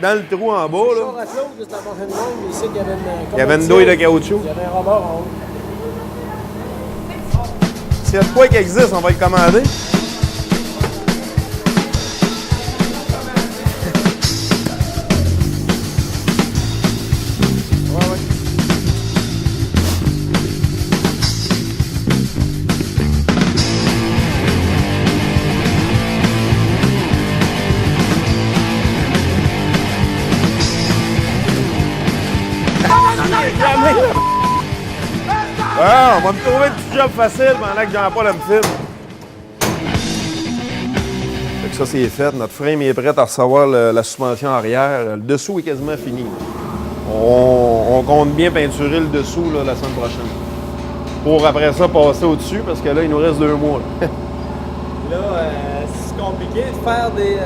dans le trou en bas. Là. Sur la flotte, juste avant une longue, ici, il y avait une... Il y avait une douille de caoutchouc. Il y avait un rebord en haut. S'il y a de quoi qui existe, on va le commander. Ah, on va me trouver un petit job facile pendant que Jean-Paul me filme. Fait que ça, c'est fait. Notre frame est prêt à recevoir la suspension arrière. Le dessous est quasiment fini. On compte bien peinturer le dessous là, la semaine prochaine. Pour après ça, passer au-dessus, parce que là, il nous reste 2 mois. Là, c'est compliqué de faire des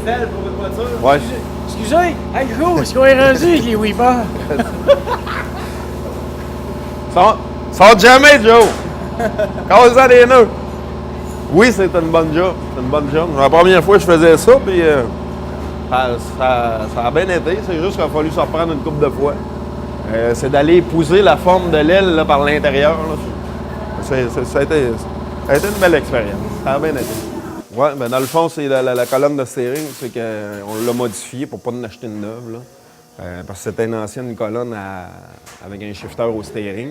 ailes pour une voiture. Ouais. Excusez, hey gros, est-ce qu'on est rendu avec les Weepers? Sors jamais, Joe! Casse-en des nœuds! Oui, c'est une bonne job. C'est une bonne job. La première fois que je faisais ça, puis ça a bien été. C'est juste qu'il a fallu s'en reprendre une couple de fois. C'est d'aller épouser la forme de l'aile là, par l'intérieur. Là. Ça a été une belle expérience. Ça a bien été. Oui, ben dans le fond, c'est la colonne de steering, c'est qu'on l'a modifiée pour ne pas en acheter une neuve. Là. Parce que c'était une ancienne colonne avec un shifter au steering.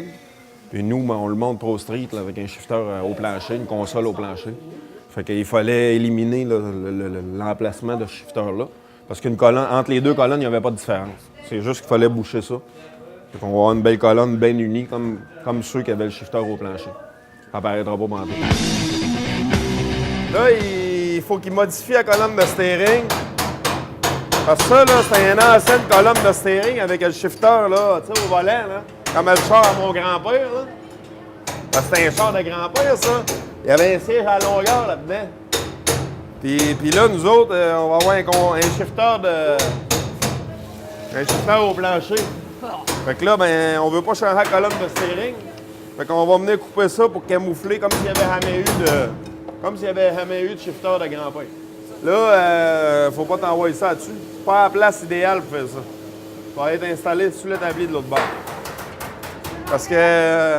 Puis nous, ben, on le monte Pro Street là, avec un shifter au plancher, une console au plancher. Fait qu'il fallait éliminer là, l'emplacement de ce shifter-là. Parce qu'une colonne, entre les deux colonnes, il n'y avait pas de différence. C'est juste qu'il fallait boucher ça. Fait qu'on va avoir une belle colonne bien unie, comme ceux qui avaient le shifter au plancher. Ça paraîtra pas bandé. Là, il faut qu'il modifie la colonne de steering. Parce que ça, là, c'est une ancienne colonne de steering avec le shifter, là, tu sais, au volant, là. Comme le char à mon grand-père, là. Parce que c'était un char de grand-père, ça. Il y avait un siège à longueur là-dedans. Puis là, nous autres, on va avoir un shifter au plancher. Fait que là, ben, on veut pas changer la colonne de steering. Fait qu'on va venir couper ça pour camoufler comme s'il y avait jamais eu de shifter de grand-père. Là, faut pas t'envoyer ça dessus. C'est pas la place idéale pour faire ça. Ça va être installé sur l'établi de l'autre bord. Parce que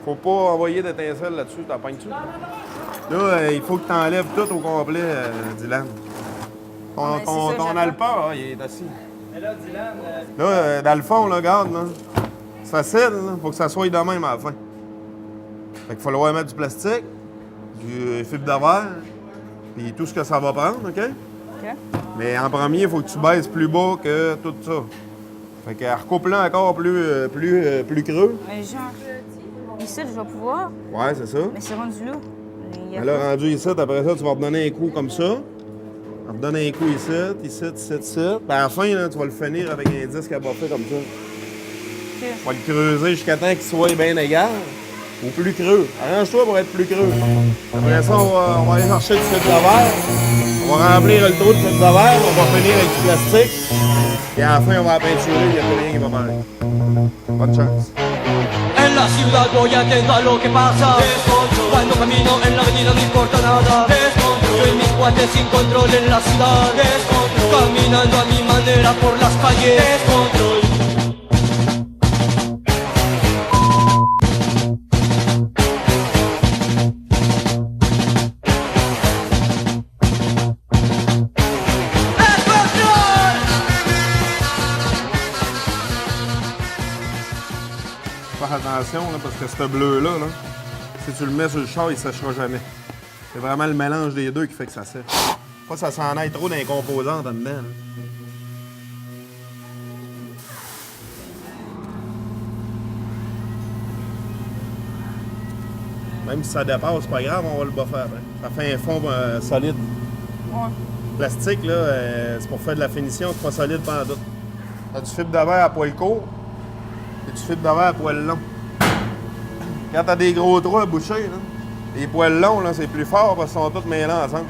faut pas envoyer d'étincelles là-dessus. T'en pognes-tu? Là, il faut que tu enlèves tout au complet, Dylan. Ton alpeur, il est assis. Mais là, Dylan... Là, dans le fond, là, regarde, là. C'est facile, là. Faut que ça soit de même à la fin. Fait qu'il faut falloir mettre du plastique, du fibre de verre, puis tout ce que ça va prendre, OK? OK. Mais en premier, il faut que tu baisses plus bas que tout ça. Fait que recoupe-le encore plus creux. Mais genre, ici, je vais pouvoir. Ouais, c'est ça. Mais c'est rendu là. Il y a Alors, pas- rendu ici, après ça, tu vas redonner un coup comme ça. Tu vas redonner un coup ici. Puis à la fin, là, tu vas le finir avec un disque à baffer comme ça. OK. Tu vas le creuser jusqu'à temps qu'il soit bien égal. Ou plus creux. Arrange-toi pour être plus creux. Après ça, on va aller chercher du fibre de verre. On va remplir le trou de fibre de verre. On va finir avec du plastique. Et à la fin, on va la peinturer. Il n'y a plus rien qui va mal. Bonne chance. En la ciudad voy atento a lo que pasa. Cuando camino en la avenida no importa nada. Yo y mis cuates sin control en la ciudad. Caminando a mi manera por las calles. Fais attention, là, parce que ce bleu-là, là, si tu le mets sur le char, il ne séchera jamais. C'est vraiment le mélange des deux qui fait que ça sèche. Pas que ça s'en aille trop dans les composantes en dedans. Là. Même si ça dépasse, c'est pas grave, on va le buffer après. Ça fait un fond solide. Ouais. Plastique, là, c'est pour faire de la finition, c'est pas solide pendant tout. T'as du fibre de verre à poil court et du fibre de verre à poil long. Quand t'as des gros trous à boucher, là, les poils longs, là, c'est plus fort parce qu'ils sont tous mêlés ensemble.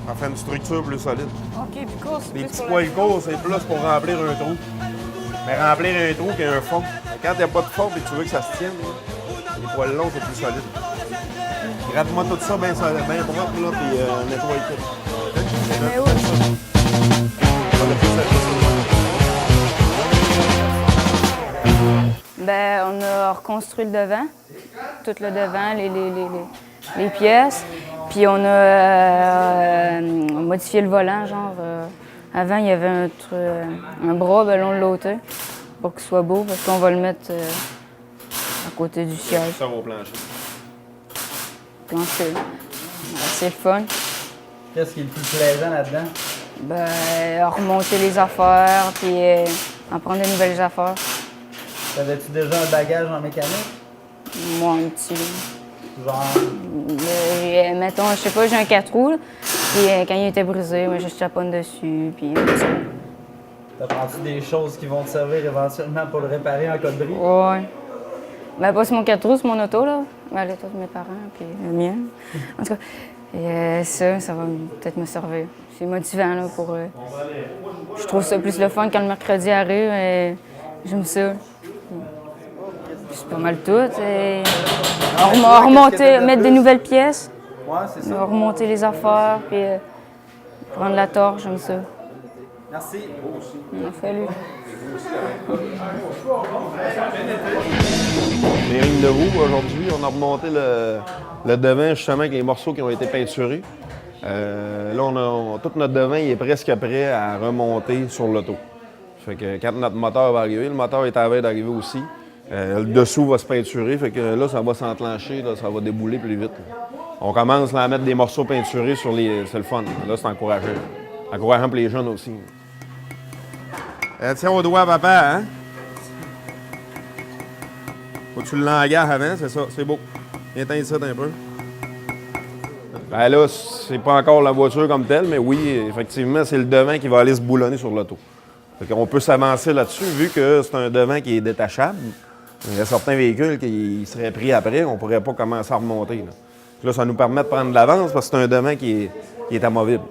Ça fait une structure plus solide. OK, puis court, c'est Les plus petits pour poils le- courts, c'est plus pour remplir un trou. Mais remplir un trou qu'il y a un fond. Quand il n'y a pas de fond et que tu veux que ça se tienne, là, les poils longs, c'est plus solide. Gratte-moi tout ça bien propre, là, puis nettoie tout. Mais où? Ben, on a reconstruit le devant, tout le devant, les pièces. Puis on a modifié le volant, genre. Avant, il y avait un bras le long de l'auto pour qu'il soit beau, parce qu'on va le mettre à côté du siège. Ça va au plancher. Puis c'est le fun. Qu'est-ce qui est le plus plaisant là-dedans? Ben, remonter les affaires, puis en prendre de nouvelles affaires. T'avais-tu déjà un bagage en mécanique? Moi, un petit. Genre, Mettons, je sais pas, j'ai un 4 roues, là, puis quand il était brisé, moi, je chaponne dessus, puis ça. t'apprends-tu des choses qui vont te servir éventuellement pour le réparer en cas de bris? Ouais. Ben, pas sur mon 4 roues, c'est mon auto, là. Ben, l'auto de mes parents, puis le mien. En tout cas, ça va peut-être me servir. C'est motivant, là, pour... je trouve ça plus le fun quand le mercredi arrive, et j'aime ça. C'est pas mal tout. Remonter, mettre des nouvelles pièces, Ouais, c'est ça. remonter les affaires, puis prendre la torche, j'aime ça. Merci. Il a fallu. Les lignes de roue, aujourd'hui, on a remonté le devant justement avec les morceaux qui ont été peinturés. Là, tout notre devant il est presque prêt à remonter sur l'auto. Fait que quand notre moteur va arriver, le moteur est à la veille d'arriver aussi. Le dessous va se peinturer, fait que là, ça va s'enclencher, là, ça va débouler plus vite. Là. On commence là, à mettre des morceaux peinturés sur les... C'est le fun. Là, c'est encourageant. Encourageant pour les jeunes aussi. Tiens au doigt, papa, hein? Faut que tu l'engages avant, c'est ça, c'est beau. Viens t'en ici un peu. Ben là, c'est pas encore la voiture comme telle, mais oui, effectivement, c'est le devant qui va aller se boulonner sur l'auto. Fait qu'on peut s'avancer là-dessus, vu que c'est un devant qui est détachable. Il y a certains véhicules qui seraient pris après, on pourrait pas commencer à remonter. Là, ça nous permet de prendre de l'avance parce que c'est un devant qui est amovible.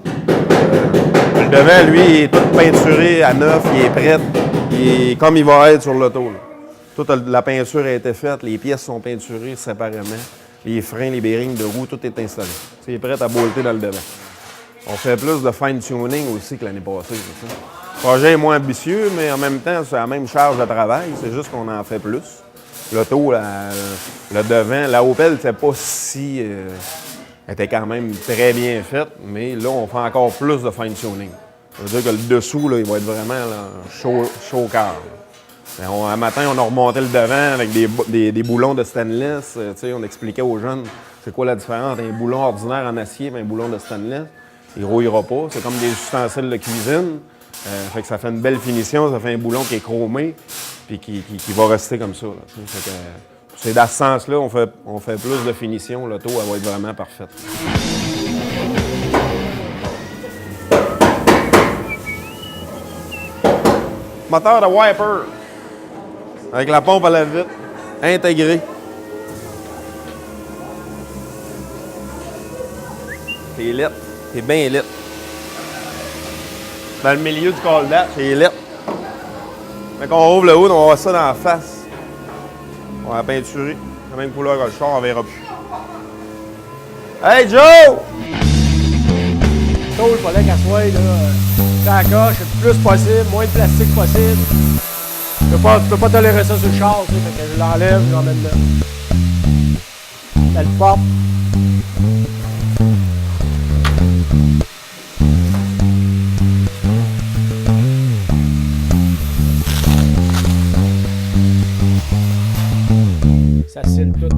Le devant, lui, il est tout peinturé à neuf, il est prêt, il est comme il va être sur l'auto. Toute la peinture a été faite, les pièces sont peinturées séparément. Les freins, les bearings de roue, tout est installé. C'est prêt à bolter dans le devant. On fait plus de fine-tuning aussi que l'année passée. Le projet est moins ambitieux, mais en même temps, c'est la même charge de travail. C'est juste qu'on en fait plus. L'auto, le devant, la Opel n'était pas si... elle était quand même très bien faite, mais là, on fait encore plus de fine-tuning. Ça veut dire que le dessous, là, il va être vraiment là, chaud au cœur. Un matin, on a remonté le devant avec des boulons de stainless. On expliquait aux jeunes c'est quoi la différence entre un boulon ordinaire en acier et un boulon de stainless. Il ne rouillera pas. C'est comme des ustensiles de cuisine. Fait que ça fait une belle finition. Ça fait un boulon qui est chromé puis qui va rester comme ça. C'est dans ce sens-là, on fait plus de finition. L'auto, elle va être vraiment parfaite. Moteur de wiper. Avec la pompe à la vitre, intégrée. C'est lit. C'est bien lit. Dans le milieu du col-dash, c'est lit. Quand on ouvre le hood, on va voir ça dans la face. On va la peinturer. La même couleur que le char, on verra plus. Hey Joe! Il fallait qu'elle soit là, la coche le plus possible, moins de plastique possible. Je peux pas tolérer ça sur le char, tu sais, fait que je l'enlève, je l'emmène là. Elle porte. Ça scelle tout.